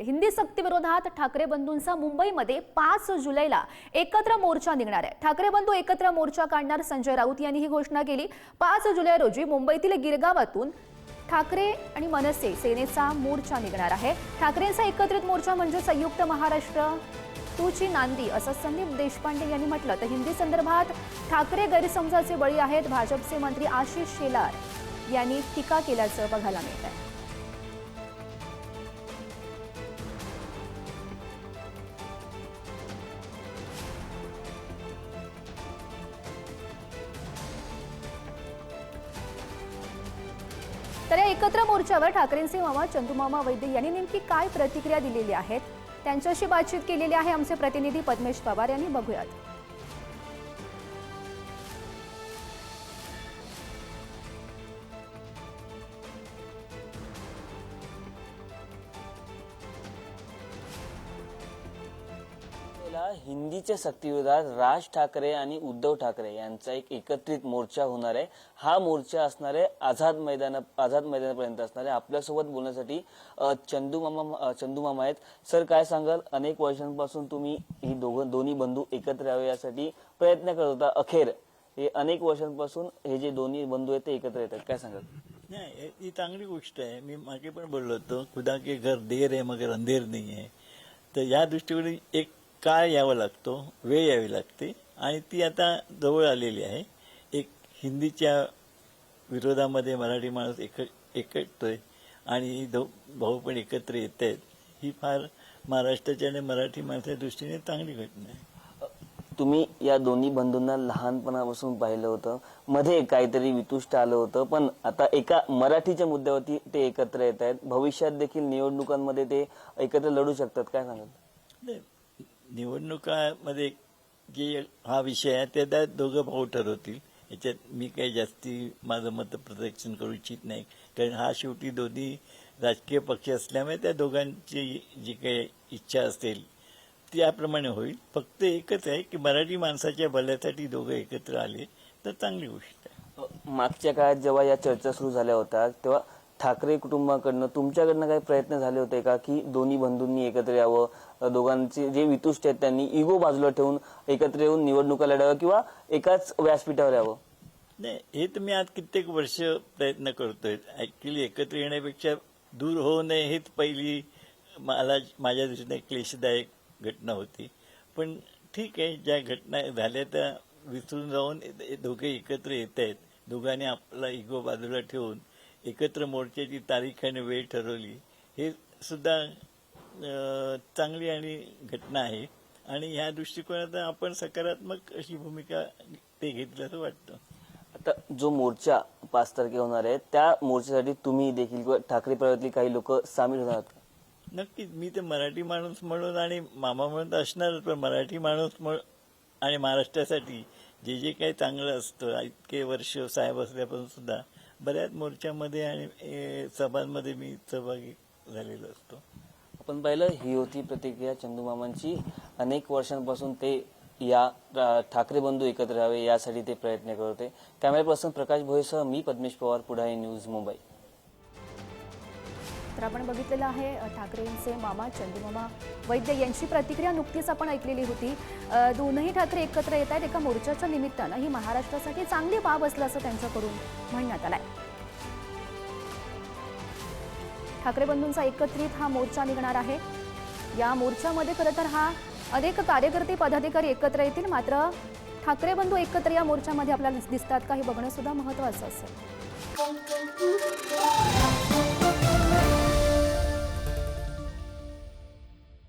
हिंदी सक्ती विरोधात ठाकरे बंधूंचा मुंबईमध्ये 5 जुलैला एकत्र मोर्चा निघणार आहे। ठाकरे बंधू एकत्र मोर्चा काढणार। संजय राऊत यांनी ही घोषणा केली। 5 जुलै रोजी मुंबईतील गिरगावातून ठाकरे आणि मनसे सेनेचा मोर्चा निघणार आहे। ठाकरेंचा एकत्रित मोर्चा म्हणजे संयुक्त महाराष्ट्र तूची नांदी असं संदीप देशपांडे यांनी म्हटलं। तर हिंदी संदर्भात ठाकरे गैरसमजाचे बळी आहेत। भाजपचे मंत्री आशिष शेलार यांनी टीका केल्याचं बघायला मिळत आहे। तर या एकत्र मोर्चावर ठाकरेंचे मामा चंदूमामा वैद्य यांनी नेमकी काय प्रतिक्रिया दिलेली आहेत त्यांच्याशी बातचीत केलेली आहे आमचे प्रतिनिधी पद्मेश पवार यांनी। बघूयात। हिंदीच्या सक्तीविरोधात राज ठाकरे आणि उद्धव ठाकरे यांचा एक एकत्रित मोर्चा होणार आहे। हा मोर्चा असणार आहे आझाद मैदानापर्यंत असणार आहे। आपल्यासोबत बोलण्यासाठी चंदू मामा आहेत। सर, काय सांगाल? अनेक वर्षांपासून तुम्ही ही दोन्ही बंधू एकत्र यावे यासाठी प्रयत्न करत होता। अखेर हे अनेक वर्षांपासून हे जे दोन्ही बंधू आहेत ते एकत्र येतात, काय सांगाल? नाही, ही चांगली गोष्ट आहे। मी मागे पण बोललो होतो, खुदा के घर देर आहे मगर अंधेर नाही आहे। तर या दृष्टीने एक काळ यावा लागतो, वेळ यावी लागते आणि ती आता जवळ आलेली आहे। एक हिंदीच्या विरोधामध्ये मराठी माणूस एकटतोय आणि भाऊ पण एकत्र येत आहेत। ही फार महाराष्ट्राच्या आणि मराठी माणसाच्या दृष्टीने चांगली घटना आहे। तुम्ही या दोन्ही बंधूंना लहानपणापासून पाहिलं होतं, मध्ये काहीतरी वितुष्ट आलं होतं, पण आता एका मराठीच्या मुद्द्यावरती ते एकत्र येत आहेत। भविष्यात देखील निवडणुकांमध्ये ते एकत्र लढू शकतात, काय सांगाल? निवडणुकामध्ये जे हा विषय आहे त्यात दोघं भाऊ ठरवतील। याच्यात मी काही जास्ती माझं मत प्रदर्शन करू इच्छित नाही, कारण हा शेवटी दोन्ही राजकीय पक्ष असल्यामुळे त्या दोघांची जी काही इच्छा असेल त्याप्रमाणे होईल। फक्त एकच आहे की मराठी माणसाच्या भल्यासाठी दोघं एकत्र आले तर चांगली गोष्ट आहे। मागच्या काळात जेव्हा या चर्चा सुरू झाल्या होत्या तेव्हा ठाकरे कुटुंबाकडनं तुमच्याकडनं काही प्रयत्न झाले होते का की दोन्ही बंधूंनी एकत्र यावं, दोघांचे जे वितुष्ट आहेत त्यांनी इगो बाजूला ठेवून एकत्र येऊन निवडणुका लढाव्या किंवा एकाच व्यासपीठावर यावं? नाही, हे तर मी आज कित्येक वर्ष प्रयत्न करतोय। ऍक्च्युली एकत्र येण्यापेक्षा दूर होऊ नये हीच पहिली माझ्या दृष्टीने क्लेशदायक घटना होती। पण ठीक आहे, ज्या घटना झाल्या त्या विसरून जाऊन दोघे एकत्र येत आहेत। दोघांनी आपला इगो बाजूला ठेवून एकत्र मोर्चाची तारीख आणि वेळ ठरवली, हे सुद्धा चांगली आणि घटना आहे आणि ह्या दृष्टिकोनात आपण सकारात्मक अशी भूमिका ते घेतलं असं वाटतं। आता जो मोर्चा 5 तारखेला होणार आहे त्या मोर्चासाठी तुम्ही देखील किंवा ठाकरे परिवारातली काही लोक सामील होणार आहात? नक्कीच, मी तर मराठी माणूस म्हणून आणि मामा म्हणून तर असणारच, पण मराठी माणूस आणि महाराष्ट्रासाठी जे जे काही चांगलं असतं, इतके वर्ष साहेब असल्यापासून सुद्धा बऱ्याच मोर्चामध्ये आणि सभांमध्ये मी सहभागी झालेलो असतो। आपण पाहिलं, ही होती प्रतिक्रिया चंदूमामांची। अनेक वर्षांपासून ते या ठाकरे बंधू एकत्र यावे यासाठी ते प्रयत्न करत होते। कॅमेरा पर्सन प्रकाश भोईसह मी पद्मेश पवार, पुढारी न्यूज, मुंबई। तर आपण बघितलेलं आहे ठाकरेंचे मामा चंदूमामा वैद्य यांची प्रतिक्रिया नुकतीच आपण ऐकलेली होती। दोनही ठाकरे एकत्र येत आहेत एका मोर्चाच्या निमित्तानं। ही महाराष्ट्रासाठी चांगली बाब असल्याचं त्यांच्याकडून म्हणण्यात आलंय। ठाकरे बंधूंचा एकत्रित हा मोर्चा निघणार आहे। या मोर्चामध्ये खरं तर अनेक कार्यकर्ते पदाधिकारी एकत्र येतील, मात्र ठाकरे बंधू एकत्र या मोर्चामध्ये आपल्याला दिसतात का हे बघणं सुद्धा महत्त्वाचं असेल।